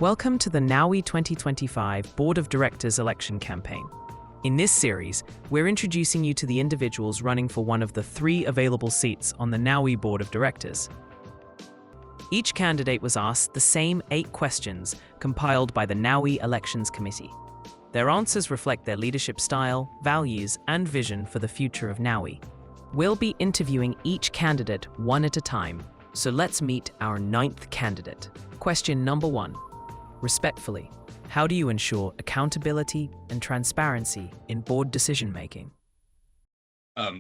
Welcome to the NAUI 2025 Board of Directors election campaign. In this series, we're introducing you to the individuals running for one of the 3 available seats on the NAUI Board of Directors. Each candidate was asked the same 8 questions compiled by the NAUI Elections Committee. Their answers reflect their leadership style, values, and vision for the future of NAUI. We'll be interviewing each candidate one at a time, so let's meet our 9th candidate. Question number 1. Respectfully, how do you ensure accountability and transparency in board decision-making?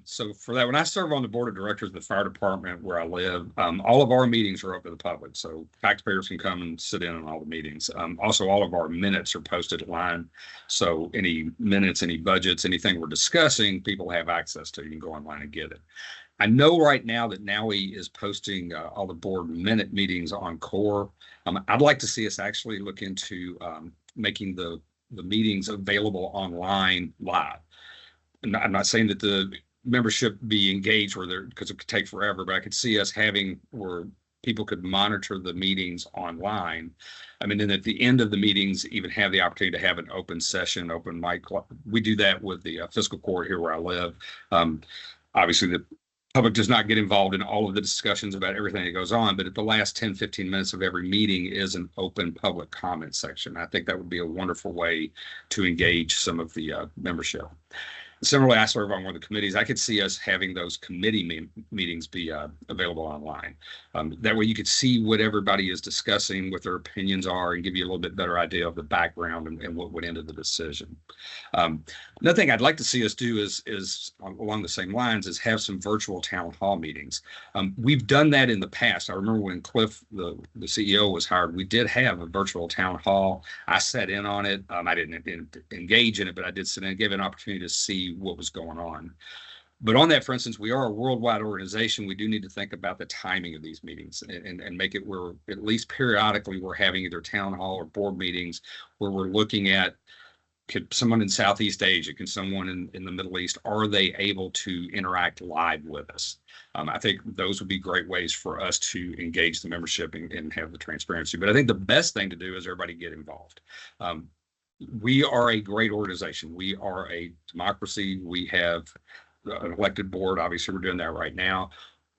So for that, when I serve on the board of directors of the fire department where I live, all of our meetings are open to the public. So taxpayers can come and sit in on all the meetings. Also, all of our minutes are posted online. So any minutes, any budgets, anything we're discussing, people have access to. You can go online and get it. I know right now that NAUI is posting all the board minute meetings on Core. I'd like to see us actually look into making the meetings available online live. I'm not saying that the membership be engaged where they're, because it could take forever, but I could see us having where people could monitor the meetings online. I mean, and at the end of the meetings, even have the opportunity to have an open session, open mic. We do that with the fiscal court here where I live. Obviously, the public does not get involved in all of the discussions about everything that goes on, but at the last 10, 15 minutes of every meeting is an open public comment section. I think that would be a wonderful way to engage some of the membership. Similarly, I serve on one of the committees. I could see us having those committee meetings be available online. That way you could see what everybody is discussing, what their opinions are, and give you a little bit better idea of the background and what went into the decision. Another thing I'd like to see us do is along the same lines is have some virtual town hall meetings. We've done that in the past. I remember when Cliff, the CEO, was hired, we did have a virtual town hall. I sat in on it. I didn't engage in it, but I did sit in and gave an opportunity to see what was going on. But on that, for instance, we are a worldwide organization. We do need to think about the timing of these meetings and make it where at least periodically we're having either town hall or board meetings where we're looking at, could someone in Southeast Asia, can someone in the Middle East, are they able to interact live with us? I think those would be great ways for us to engage the membership and have the transparency. But I think the best thing to do is everybody get involved. We are a great organization. We are a democracy. We have an elected board. Obviously, we're doing that right now.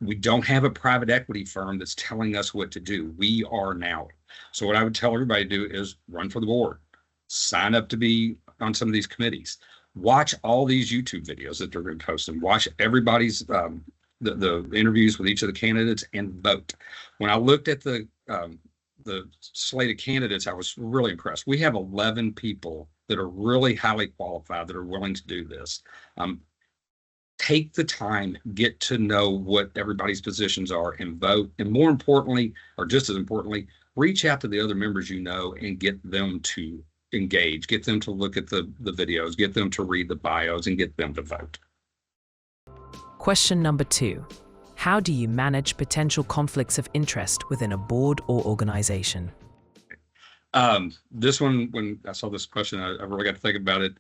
We don't have a private equity firm that's telling us what to do. We are NAUI. So what I would tell everybody to do is run for the board, sign up to be on some of these committees, watch all these YouTube videos that they're going to post, and watch everybody's the interviews with each of the candidates and vote. When I looked at the slate of candidates, I was really impressed. We have 11 people that are really highly qualified that are willing to do this. Take the time, get to know what everybody's positions are and vote. And more importantly, or just as importantly, reach out to the other members you know and get them to engage, get them to look at the videos, get them to read the bios, and get them to vote. Question number 2. How do you manage potential conflicts of interest within a board or organization? This one, when I saw this question, I really got to think about it.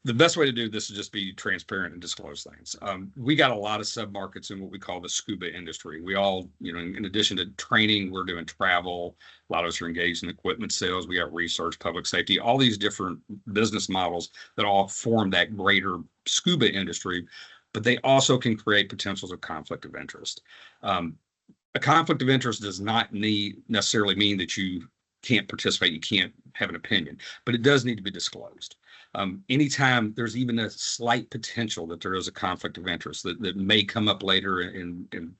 The best way to do this is just be transparent and disclose things. We got a lot of sub-markets in what we call the scuba industry. We all, in addition to training, we're doing travel. A lot of us are engaged in equipment sales. We got research, public safety, all these different business models that all form that greater scuba industry. But they also can create potentials of conflict of interest. A conflict of interest does not necessarily mean that you can't participate, you can't have an opinion, but it does need to be disclosed. Anytime there's even a slight potential that there is a conflict of interest that may come up later and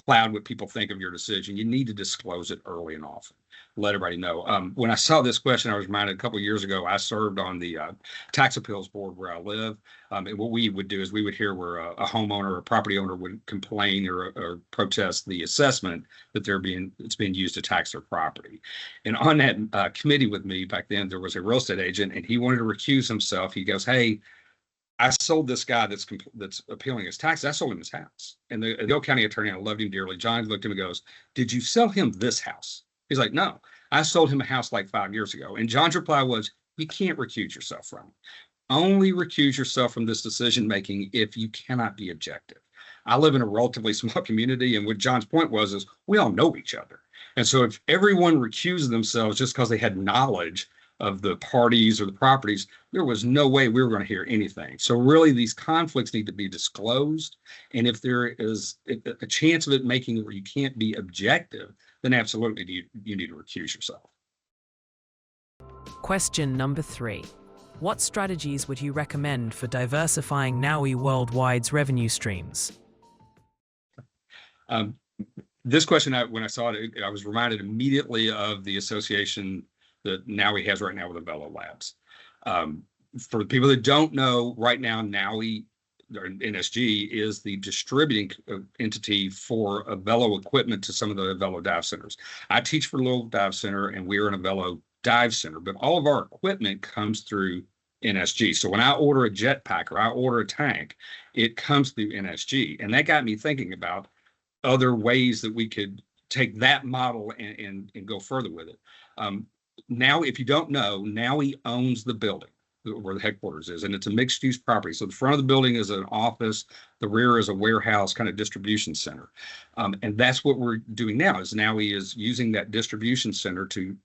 cloud what people think of your decision, you need to disclose it early and often. Let everybody know. When I saw this question, I was reminded a couple of years ago, I served on the tax appeals board where I live. And what we would do is we would hear where a homeowner or a property owner would complain or protest the assessment that it's being used to tax their property. And on that committee with me back then, there was a real estate agent and he wanted to recuse himself. He goes, "Hey, I sold this guy that's appealing his taxes. I sold him his house." And the Oak County attorney, I loved him dearly. John looked at him and goes, "Did you sell him this house?" He's like, "No, I sold him a house like 5 years ago." And John's reply was, "You can't recuse yourself from it. Only recuse yourself from this decision-making if you cannot be objective." I live in a relatively small community, and what John's point was is we all know each other. And so if everyone recused themselves just because they had knowledge of the parties or the properties, there was no way we were going to hear anything. So really these conflicts need to be disclosed. And if there is a chance of it making it where you can't be objective, then absolutely you need to recuse yourself. Question number 3. What strategies would you recommend for diversifying NAUI Worldwide's revenue streams? This question, when I saw it, I was reminded immediately of the association that NAUI has right now with Avello Labs. For the people that don't know, right now NAUI, or NSG, is the distributing entity for Avello equipment to some of the Avello dive centers. I teach for Little Dive Center, and we are an Avello dive center, but all of our equipment comes through NSG. So when I order a jetpack or I order a tank, it comes through NSG. And that got me thinking about other ways that we could take that model and go further with it. Now, if you don't know, NAUI owns the building where the headquarters is, and it's a mixed use property. So the front of the building is an office, the rear is a warehouse, kind of distribution center. And that's what we're doing now, is NAUI is using that distribution center to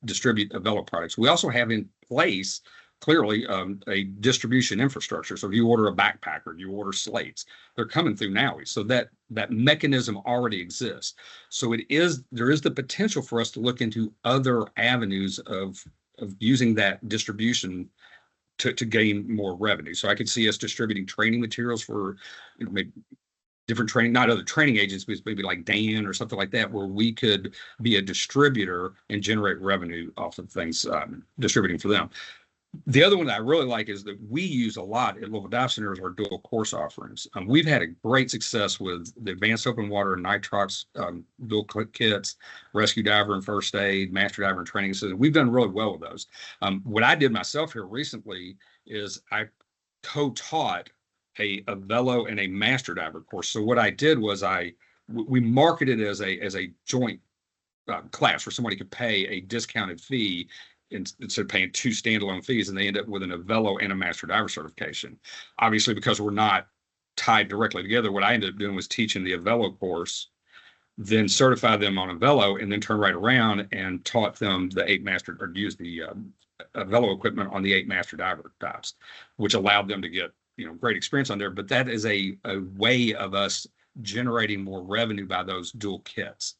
distribute Avello products. We also have in place, clearly, a distribution infrastructure. So if you order a backpack or you order slates, they're coming through NAUI. So that mechanism already exists. So there is the potential for us to look into other avenues of using that distribution to gain more revenue. So I could see us distributing training materials for, maybe different training, not other training agencies, maybe like Dan or something like that, where we could be a distributor and generate revenue off of things, distributing for them. The other one that I really like is that we use a lot at local dive centers are dual course offerings. We've had a great success with the advanced open water and nitrox dual kits, rescue diver and first aid, master diver and training assistant. We've done really well with those. What I did myself here recently is I co-taught a Avello and a master diver course. So what I did was we marketed it as a joint class where somebody could pay a discounted fee instead of paying 2 standalone fees, and they end up with an Avello and a master diver certification. Obviously, because we're not tied directly together, what I ended up doing was teaching the Avello course, then certify them on Avello, and then turn right around and taught them the 8 master, or use the Avello equipment on the 8 master diver dives, which allowed them to get great experience on there. But that is a way of us generating more revenue by those dual kits.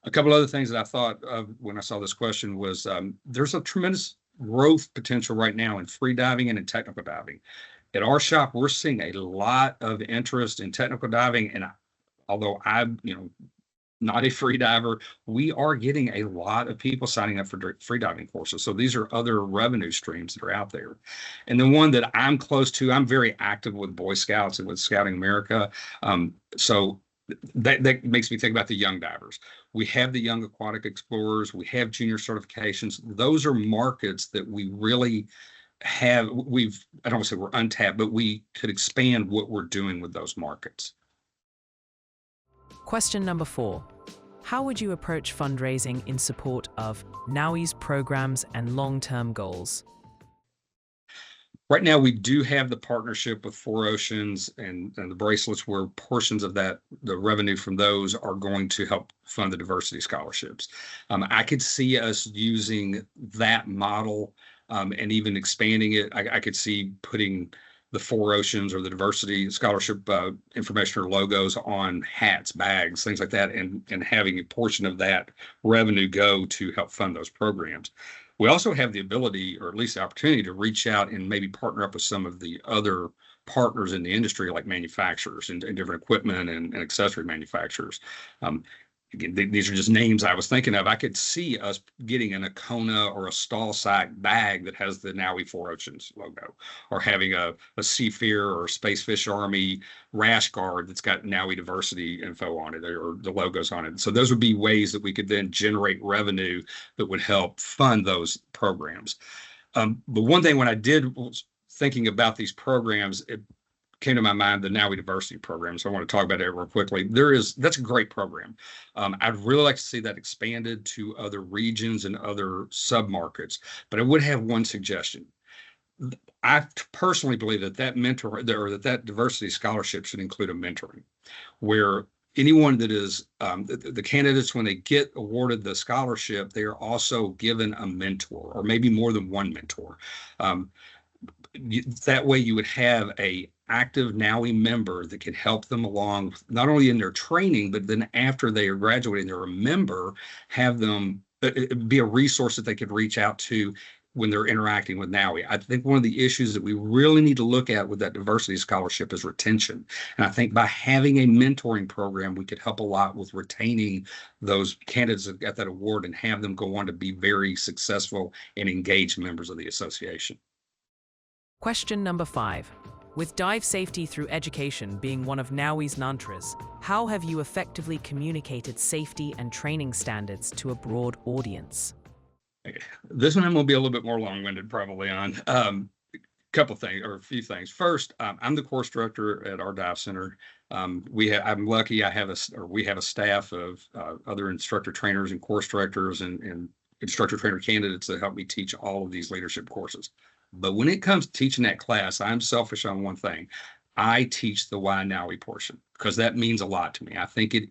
A couple other things that I thought of when I saw this question was there's a tremendous growth potential right now in free diving and in technical diving. At our shop, we're seeing a lot of interest in technical diving, and although I'm not a free diver, we are getting a lot of people signing up for free diving courses. So these are other revenue streams that are out there. And the one that I'm close to, I'm very active with Boy Scouts and with Scouting America. So that makes me think about the young divers. We have the young aquatic explorers. We have junior certifications. Those are markets that we really have. I don't want to say we're untapped, but we could expand what we're doing with those markets. Question number 4. How would you approach fundraising in support of NAUI's programs and long-term goals? Right now, we do have the partnership with Four Oceans and the bracelets, where portions of the revenue from those are going to help fund the diversity scholarships. I could see us using that model and even expanding it. I could see putting the Four Oceans or the diversity scholarship information or logos on hats, bags, things like that, and having a portion of that revenue go to help fund those programs. We also have the ability, or at least the opportunity, to reach out and maybe partner up with some of the other partners in the industry, like manufacturers and different equipment and accessory manufacturers. Again, these are just names I was thinking of. I could see us getting an Akona or a Stall Sack bag that has the NAUI Four Oceans logo, or having a Seafear or Space Fish Army rash guard that's got NAUI diversity info on it, or the logos on it. So those would be ways that we could then generate revenue that would help fund those programs. But one thing when I was thinking about these programs, it came to my mind the NAUI diversity program. So I want to talk about it real quickly. That's a great program. I'd really like to see that expanded to other regions and other submarkets, but I would have one suggestion. I personally believe that mentor, or that diversity scholarship should include a mentoring, where anyone that is the candidates, when they get awarded the scholarship, they are also given a mentor, or maybe more than one mentor. That way you would have a active NAUI member that can help them along, not only in their training, but then after they are graduating, they're a member, have them be a resource that they could reach out to when they're interacting with NAUI. I think one of the issues that we really need to look at with that diversity scholarship is retention. And I think by having a mentoring program, we could help a lot with retaining those candidates that got that award and have them go on to be very successful and engaged members of the association. Question number 5. With dive safety through education being one of NAUI's mantras, how have you effectively communicated safety and training standards to a broad audience? This one I'm going to be a little bit more long-winded probably on. Couple things, or a few things. First, I'm the course director at our dive center. I'm lucky we have a staff of other instructor trainers and course directors and instructor trainer candidates that help me teach all of these leadership courses. But when it comes to teaching that class, I'm selfish on one thing. I teach the why NAUI portion because that means a lot to me. I think it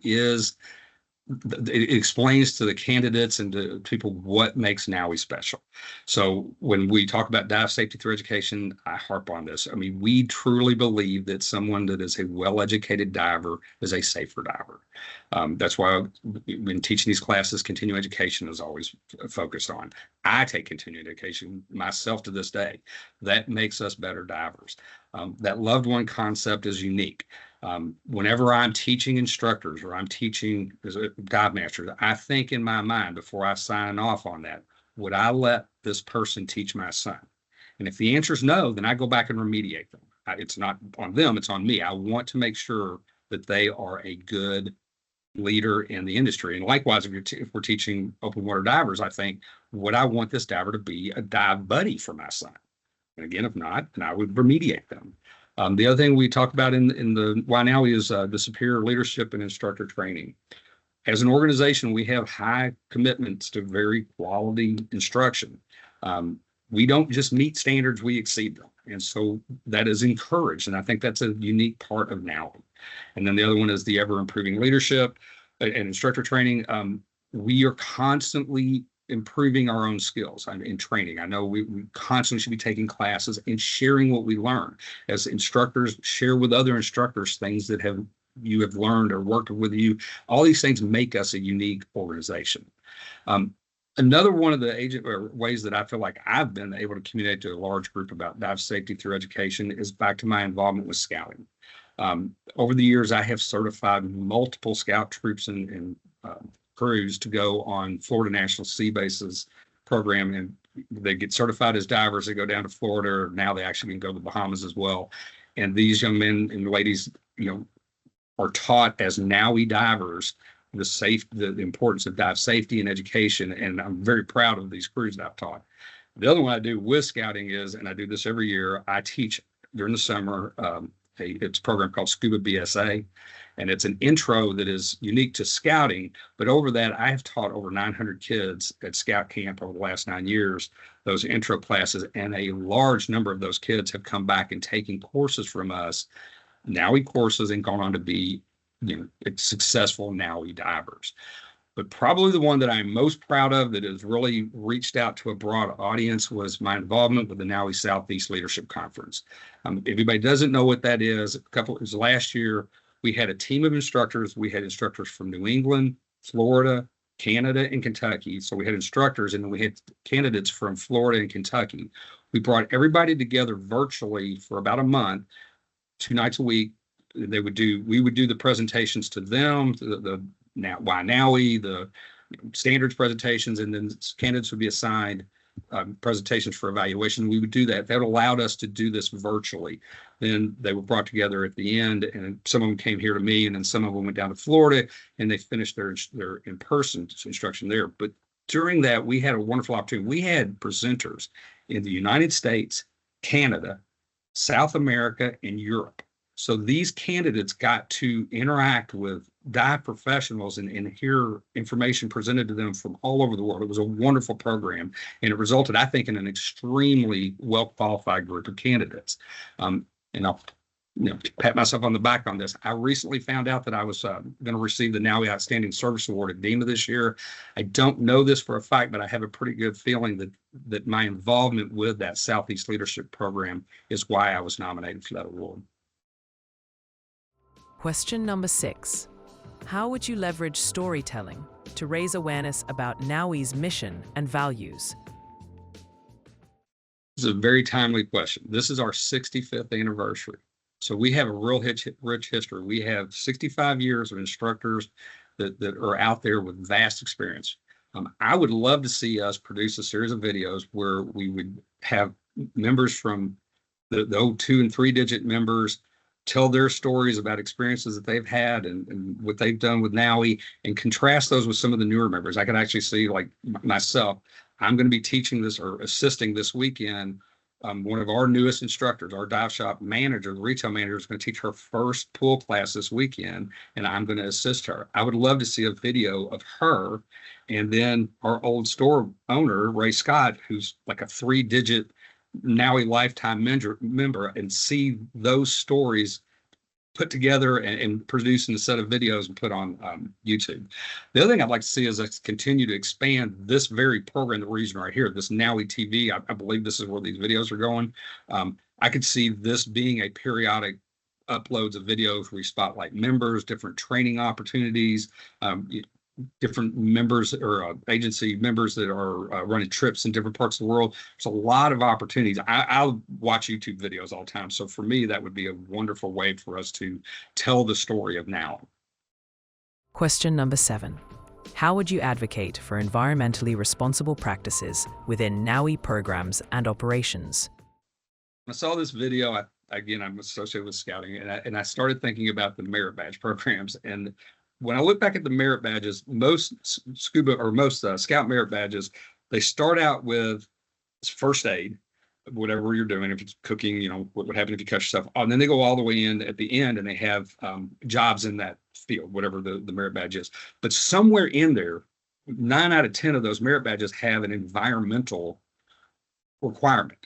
explains to the candidates and to people what makes NAUI special. So when we talk about dive safety through education, I harp on this. I mean, we truly believe that someone that is a well-educated diver is a safer diver. That's why when teaching these classes, continuing education is always focused on. I take continuing education myself to this day. That makes us better divers. That loved one concept is unique. Whenever I'm teaching instructors or I'm teaching as a dive master, I think in my mind before I sign off on that, would I let this person teach my son? And if the answer is no, then I go back and remediate them. It's not on them, it's on me. I want to make sure that they are a good leader in the industry. And likewise, if we're teaching open water divers, I think, would I want this diver to be a dive buddy for my son? And again, if not, then I would remediate them. The other thing we talk about in the why NAUI is the superior leadership and instructor training. As an organization, we have high commitments to very quality instruction. We don't just meet standards, we exceed them. And so that is encouraged. And I think that's a unique part of NAUI. And then the other one is the ever improving leadership and instructor training. We are constantly improving our own skills in training. I know we constantly should be taking classes and sharing what we learn. As instructors, share with other instructors things that you have learned or worked with you. All these things make us a unique organization. Another one of the ways that I feel like I've been able to communicate to a large group about dive safety through education is back to my involvement with scouting. Over the years, I have certified multiple scout troops and crews to go on Florida National Sea Bases program, and they get certified as divers. They go down to Florida. Now they actually can go to the Bahamas as well. And these young men and ladies, are taught as NAUI divers the importance of dive safety and education. And I'm very proud of these crews that I've taught. The other one I do with scouting is, and I do this every year, I teach during the summer. It's a program called Scuba BSA. And it's an intro that is unique to scouting. But over that, I have taught over 900 kids at scout camp over the last 9 years, those intro classes. And a large number of those kids have come back and taken courses from us, NAUI courses, and gone on to be successful NAUI divers. But probably the one that I'm most proud of that has really reached out to a broad audience was my involvement with the NAUI Southeast Leadership Conference. If anybody doesn't know what that is, it was last year. We had a team of instructors. We had instructors from New England, Florida, Canada, and Kentucky. So we had instructors, and then we had candidates from Florida and Kentucky. We brought everybody together virtually for about a month, 2 nights a week. We would do the presentations to them, the why NAUI, the standards presentations, and then candidates would be assigned presentations for evaluation. We would do that. That allowed us to do this virtually. Then they were brought together at the end, and some of them came here to me, and then some of them went down to Florida, and they finished their in-person instruction there. But during that, we had a wonderful opportunity. We had presenters in the United States, Canada, South America, and Europe. So these candidates got to interact with dive professionals and hear information presented to them from all over the world. It was a wonderful program, and it resulted, I think, in an extremely well-qualified group of candidates. And I'll pat myself on the back on this. I recently found out that I was going to receive the NAUI Outstanding Service Award at DEMA this year. I don't know this for a fact, but I have a pretty good feeling that my involvement with that Southeast Leadership Program is why I was nominated for that award. Question number 6. How would you leverage storytelling to raise awareness about NAUI's mission and values? This is a very timely question. This is our 65th anniversary. So we have a real rich history. We have 65 years of instructors that are out there with vast experience. I would love to see us produce a series of videos where we would have members from the old 2- and 3-digit members tell their stories about experiences that they've had and what they've done with NAUI, and contrast those with some of the newer members. I can actually see, like myself, I'm going to be teaching this or assisting this weekend. One of our newest instructors, our dive shop manager, the retail manager, is going to teach her first pool class this weekend, and I'm going to assist her. I would love to see a video of her, and then our old store owner, Ray Scott, who's like a 3-digit NAUI lifetime member, and see those stories put together and produced in a set of videos and put on YouTube. The other thing I'd like to see is us continue to expand this very program that we're using right here, this NAUI TV. I believe this is where these videos are going. I could see this being a periodic uploads of videos where we spotlight members, different training opportunities, different members or agency members that are running trips in different parts of the world. There's a lot of opportunities. I'll watch YouTube videos all the time. So for me, that would be a wonderful way for us to tell the story of NAUI. Question number 7. How would you advocate for environmentally responsible practices within NAUI programs and operations? I saw this video. Again, I'm associated with scouting, and I started thinking about the merit badge programs. And when I look back at the merit badges, most scuba or most scout merit badges, they start out with first aid, whatever you're doing. If it's cooking, what would happen if you cut yourself, and then they go all the way in at the end, and they have jobs in that field, whatever the merit badge is. But somewhere in there, 9 out of 10 of those merit badges have an environmental requirement.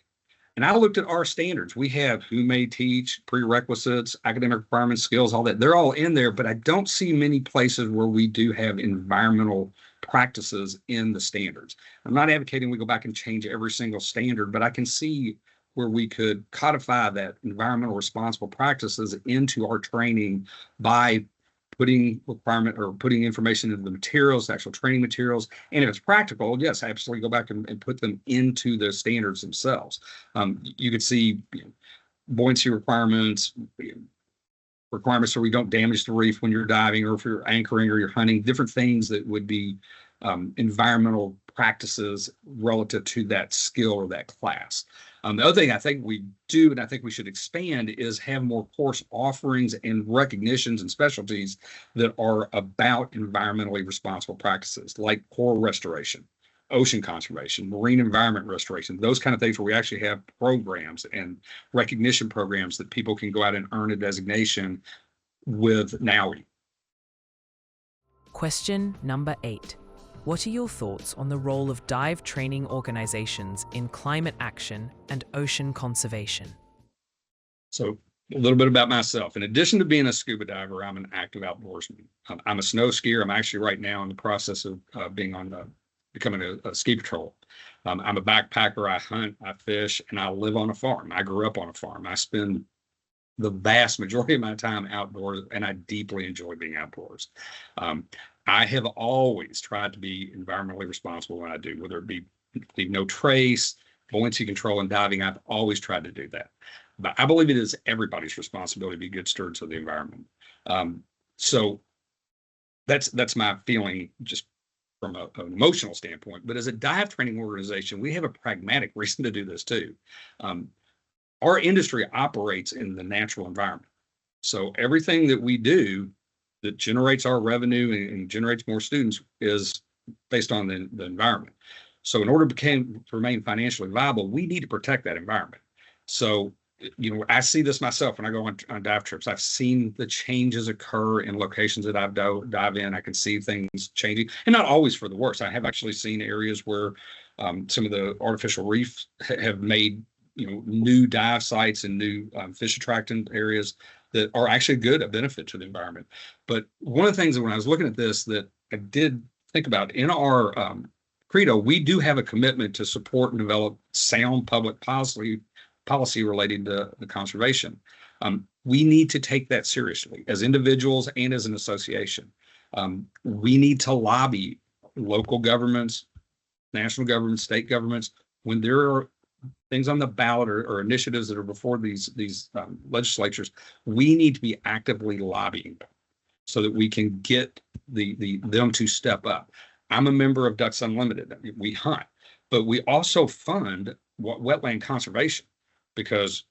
And I looked at our standards. We have who may teach, prerequisites, academic requirements, skills, all that. They're all in there, but I don't see many places where we do have environmental practices in the standards. I'm not advocating we go back and change every single standard, but I can see where we could codify that environmental responsible practices into our training by putting information into the materials, the actual training materials. And if it's practical, yes, absolutely go back and put them into the standards themselves. You could see buoyancy requirements so we don't damage the reef when you're diving, or if you're anchoring or you're hunting, different things that would be environmental practices relative to that skill or that class. The other thing I think we do, and I think we should expand, is have more course offerings and recognitions and specialties that are about environmentally responsible practices, like coral restoration, ocean conservation, marine environment restoration, those kind of things where we actually have programs and recognition programs that people can go out and earn a designation with NAUI. Question number 8. What are your thoughts on the role of dive training organizations in climate action and ocean conservation? So a little bit about myself. In addition to being a scuba diver, I'm an active outdoorsman. I'm a snow skier. I'm actually right now in the process of becoming a ski patrol. I'm a backpacker. I hunt, I fish, and I live on a farm. I grew up on a farm. I spend the vast majority of my time outdoors, and I deeply enjoy being outdoors. I have always tried to be environmentally responsible when I do, whether it be leave no trace, buoyancy control, and diving. I've always tried to do that. But I believe it is everybody's responsibility to be good stewards of the environment. So that's my feeling, just from an emotional standpoint. But as a dive training organization, we have a pragmatic reason to do this too. Our industry operates in the natural environment. So everything that we do that generates our revenue and generates more students is based on the environment. So in order to remain financially viable, we need to protect that environment. So, I see this myself when I go on dive trips. I've seen the changes occur in locations that I've dive in. I can see things changing, and not always for the worse. I have actually seen areas where some of the artificial reefs have made new dive sites and new fish attractant areas that are actually good, a benefit to the environment. But one of the things that when I was looking at this that I did think about in our credo, we do have a commitment to support and develop sound public policy relating to the conservation. We need to take that seriously as individuals and as an association. We need to lobby local governments, national governments, state governments, when there are things on the ballot or initiatives that are before these legislatures. We need to be actively lobbying so that we can get them to step up. I'm a member of Ducks Unlimited. We hunt, but we also fund wetland conservation because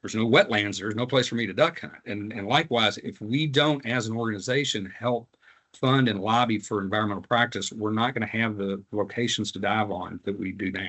there's no wetlands. There's no place for me to duck hunt. And likewise, if we don't, as an organization, help fund and lobby for environmental practice, we're not going to have the locations to dive on that we do now.